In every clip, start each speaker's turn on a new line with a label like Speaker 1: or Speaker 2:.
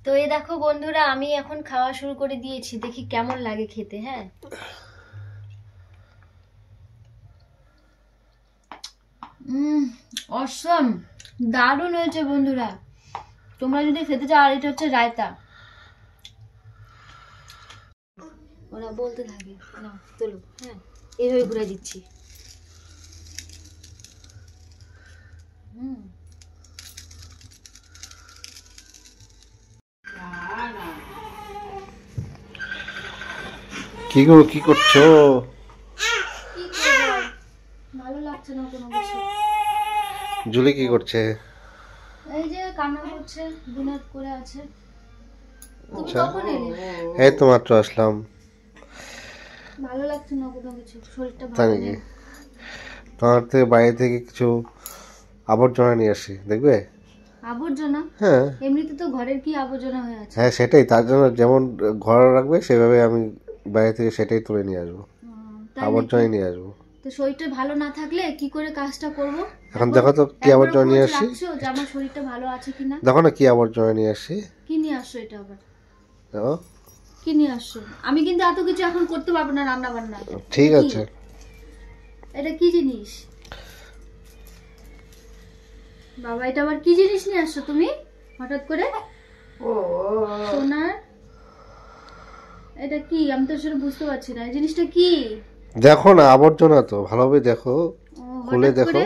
Speaker 1: তো এই দেখো বন্ধুরা, আমি এখন খাওয়া শুরু করে দিয়েছি, দেখি কেমন লাগে খেতে। হ্যাঁ, অসম, দারুণ হয়েছে বন্ধুরা। তোমরা যদি খেতে চাও, আর এটা হচ্ছে রায়তা। ওরা বলতে থাকে না, চলো। হ্যাঁ, এইভাবে ঘুরে দিচ্ছি।
Speaker 2: কি করছো?
Speaker 1: ভালো লাগছে না কোনো কিছু।
Speaker 2: জুলি কি করছে?
Speaker 1: এই যে কান্না করছে, গুনাত করে আছে। তুমি
Speaker 2: আচ্ছা,
Speaker 1: কখন এলে?
Speaker 2: এই তো মাত্র আসলাম।
Speaker 1: ভালো লাগছে না কোনো কিছু, শরীরটা
Speaker 2: তাই
Speaker 1: ভালো
Speaker 2: নাকি?
Speaker 1: নেই।
Speaker 2: তোমার থেকে বাইরে থেকে কিছু আবর্জনা নিয়ে আসি, দেখবে?
Speaker 1: আবর্জনা?
Speaker 2: হ্যাঁ
Speaker 1: এমনিতে তো ঘরের কি আবর্জনা হয়ে আছে।
Speaker 2: হ্যাঁ, সেটাই। তার জন্য যেমন ঘর রাখবে সেভাবে আমি বাইরে থেকে সেটাই তুলে নিয়ে আসবো, আবর্জনাই নিয়ে আসবো।
Speaker 1: তো শরীরটা ভালো না থাকলে কি করে কাজটা করব?
Speaker 2: এখন দেখো তো কি আবর্জনা নিয়ে আসি।
Speaker 1: যে আমার শরীরটা ভালো আছে কিনা।
Speaker 2: দেখো না কি আবর্জনা নিয়ে আসি।
Speaker 1: কি নিয়ে আসছো এটা আবার?
Speaker 2: দেখো
Speaker 1: কি নিয়ে আসছো? আমি কিন্তু এত কিছু এখন করতে পারবো না, রান্না বান্না।
Speaker 2: ঠিক আছে।
Speaker 1: এটা কি জিনিস বাবা? এটা আবার কি জিনিস নিয়ে আসছো তুমি হঠাৎ করে? সোনার, এটা কি? আমি তো সেটা বুঝতে পারছি না, এই জিনিসটা কি?
Speaker 2: দেখো না, আবর্জনা তো, ভালোভাবে দেখো, খুলে দেখো।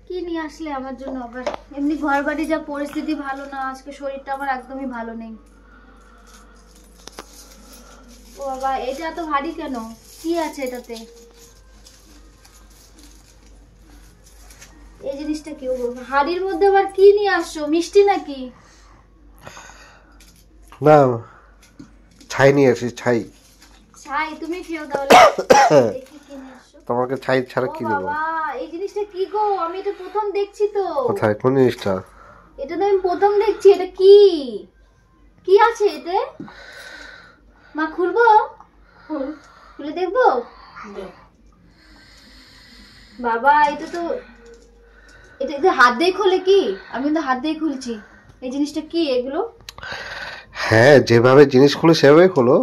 Speaker 1: কি নিয়ে আসলে আমার জন্য আবার? এমনি ঘর বাড়ি যা পরিস্থিতি ভালো না, আজকে শরীরটা আমার একদমই ভালো নেই। ও বাবা, এটা এত ভারী কেন? কি আছে এটাতে? এই জিনিসটা কি? হাড়ির মধ্যে আবার কি নিয়ে আসছো? মিষ্টি নাকি?
Speaker 2: না, ছাই নিয়ে আসি। ছাই?
Speaker 1: ছাই? তুমি খেও তাহলে। দেখি কি নিয়ে আসছো।
Speaker 2: তোমাকে ছাই ছাড়া কি দেবো?
Speaker 1: বাবা, এই জিনিসটা কি গো? আমি এটা প্রথম দেখছি তো।
Speaker 2: কোথায়, কোন জিনিসটা?
Speaker 1: এটা তো আমি প্রথম দেখছি। এটা কি? কি আছে এতে? মা খুলবো? খুলে দেখবো? বাবা, এটা তো, এটা হাত দিয়ে খোলে কি? আমি কিন্তু হাত দিয়ে খুলছি। এই জিনিসটা কি এগুলো?
Speaker 2: হ্যাঁ, যেভাবে জিনিস খুলে সেভাবে খোলো।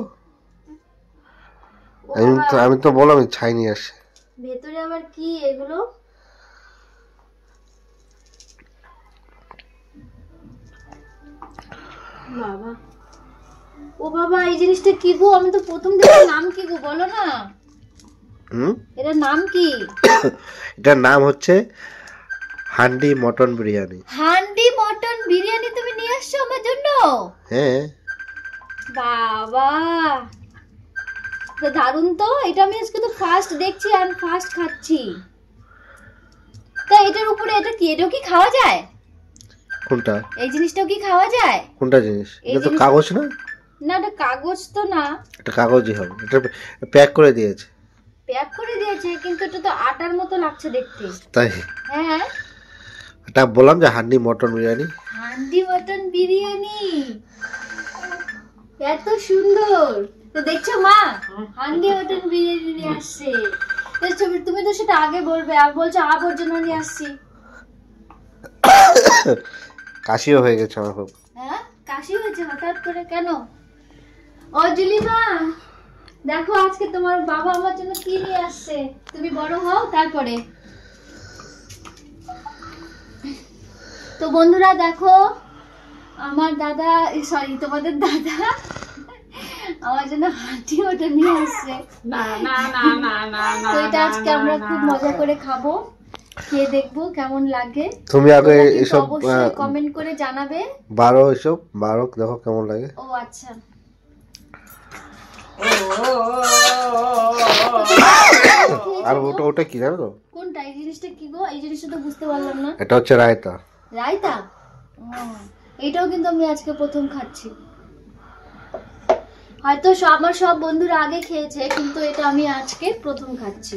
Speaker 2: আমি তো বললাম ছাই নিয়ে আসি।
Speaker 1: ভেতরে আবার কি এগুলো? বাবা, ও বাবা, এই জিনিসটা কি গো? আমি তো প্রথম দেখি। নাম কি গো, বলো না। এটার নাম কি?
Speaker 2: এটার নাম হচ্ছে হান্ডি মটন বিরিয়ানি।
Speaker 1: হান্ডি মটন বিরিয়ানি তুমি নিয়ে আসছো আমার জন্য?
Speaker 2: হ্যাঁ।
Speaker 1: বাবা, তো দারুণ তো। এটা আমি আজকে তো ফার্স্ট দেখছি আর ফার্স্ট খাচ্ছি। তা এটার উপরে এটা কি? এটাও কি খাওয়া যায়?
Speaker 2: কোনটা?
Speaker 1: এই জিনিসটাও কি খাওয়া যায়?
Speaker 2: কোনটা জিনিস? এটা তো কাগজ না।
Speaker 1: না, এটা কাগজ তো না।
Speaker 2: এটা কাগজই হবে। এটা প্যাক করে দিয়েছে।
Speaker 1: প্যাক করে দিয়েছে, কিন্তু এটা তো আটার মতো লাগছে দেখতে।
Speaker 2: তাই?
Speaker 1: হ্যাঁ,
Speaker 2: এটা বললাম যে হান্ডি মটন বিরিয়ানি।
Speaker 1: হান্ডি মটন বিরিয়ানি, এত সুন্দর। তো দেখছো মা, হান্ডি মটন বিরিয়ানি নিয়ে আসছে। তুমি তো সেটা আগে বলবে, আর বলছো আবর্জনা নিয়ে আসছি।
Speaker 2: কাশিও হয়ে গেছে আমার খুব।
Speaker 1: হ্যাঁ, কাশি হয়েছে হঠাৎ করে কেন? ও জুলিমা, দেখো আজকে তোমার বাবা আমার জন্য কি নিয়ে আসছে। তুমি বড় হও তারপরে। তো বন্ধুরা দেখো, আমার দাদা, সরি তোমাদের দাদা আমার জন্য হাঁটি ওটা নিয়ে আসছে। তো এটা আজকে আমরা খুব মজা করে খাবো, খেয়ে দেখবো কেমন লাগে।
Speaker 2: তুমি আগে এসব
Speaker 1: অবশ্যই কমেন্ট করে জানাবে।
Speaker 2: বারো এসব বারো, দেখো কেমন লাগে।
Speaker 1: ও আচ্ছা,
Speaker 2: আর ওটা কি জানো তো?
Speaker 1: কোনটা? এই জিনিসটা কি গো? এই জিনিসটা তো বুঝতে পারলাম না।
Speaker 2: এটা হচ্ছে রায়তা।
Speaker 1: রায়তা? এটাও কিন্তু আমি আজকে প্রথম খাচ্ছি। হয়তো আমার সব বন্ধুরা আগে খেয়েছে, কিন্তু এটা আমি আজকে প্রথম খাচ্ছি।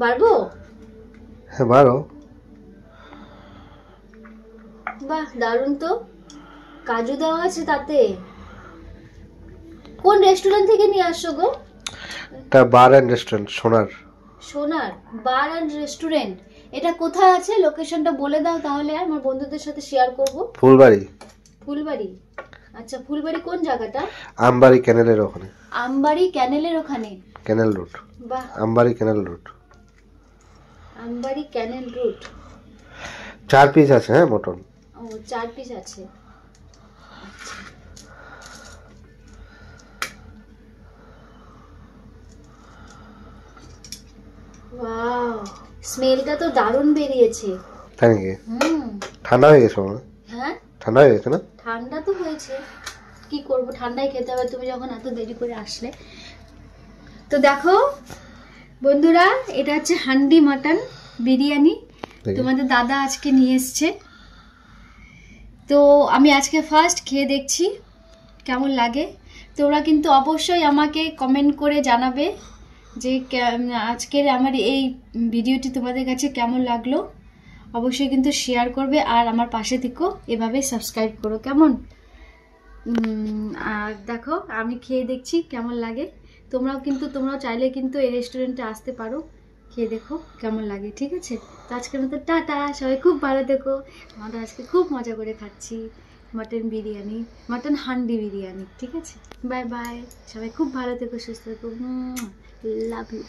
Speaker 1: পারবো?
Speaker 2: হ্যাঁ, বারো।
Speaker 1: বাহ, দারুণ তো। কাজু দেওয়া আছে তাতে। কোন রেস্টুরেন্ট থেকে নিয়ে আসছো গো?
Speaker 2: এটা বার এন্ড রেস্টুরেন্ট, সোনার।
Speaker 1: সোনার বার অ্যান্ড রেস্টুরেন্ট, এটা কোথায় আছে? লোকেশনটা বলে দাও তাহলে, আমার বন্ধুদের সাথে শেয়ার করব।
Speaker 2: ফুলবাড়ি।
Speaker 1: ফুলবাড়ি, আচ্ছা ফুলবাড়ি কোন জায়গাটা?
Speaker 2: আমবাড়ি ক্যানেলের ওখানে।
Speaker 1: আমবাড়ি ক্যানেলের ওখানে?
Speaker 2: ক্যানেল রুট।
Speaker 1: বাহ,
Speaker 2: আমবাড়ি ক্যানেল রুট।
Speaker 1: আমবাড়ি ক্যানেল রুট।
Speaker 2: 4 পিস আছে হ্যাঁ মটন।
Speaker 1: ও 4 পিস আছে। ওয়াও, স্মেলটা তো দারুণ বেরিয়েছে।
Speaker 2: তাই নাকি?
Speaker 1: হুম।
Speaker 2: ঠান্ডা হয়ে গেছে মনে হয়।
Speaker 1: হ্যাঁ
Speaker 2: ঠান্ডা হয়ে গেছে না?
Speaker 1: ঠান্ডা তো হয়েছে, কি করব, ঠান্ডায় খেতে হবে তুমি যখন এত দেরি করে আসলে। তো দেখো বন্ধুরা, এটা হচ্ছে হান্ডি মাটন বিরিয়ানি, তোমাদের দাদা আজকে নিয়ে এসছে। তো আমি আজকে ফার্স্ট খেয়ে দেখছি কেমন লাগে। তোমরা কিন্তু অবশ্যই আমাকে কমেন্ট করে জানাবে যে আজকের আমার এই ভিডিওটি তোমাদের কাছে কেমন লাগলো। অবশ্যই কিন্তু শেয়ার করবে আর আমার পাশে থেকো, এভাবে সাবস্ক্রাইব করো কেমন। আর দেখো আমি খেয়ে দেখছি কেমন লাগে। তোমরাও চাইলে কিন্তু এই রেস্টুরেন্টে আসতে পারো, খেয়ে দেখো কেমন লাগে, ঠিক আছে? তো আজকের মতো টাটা, সবাই খুব ভালো থেকো। আমরা আজকে খুব মজা করে খাচ্ছি মাটন বিরিয়ানি, মাটন হান্ডি বিরিয়ানি, ঠিক আছে? বাই বাই, সবাই খুব ভালো থেকো, সুস্থ থেকো, লাভ ইউ।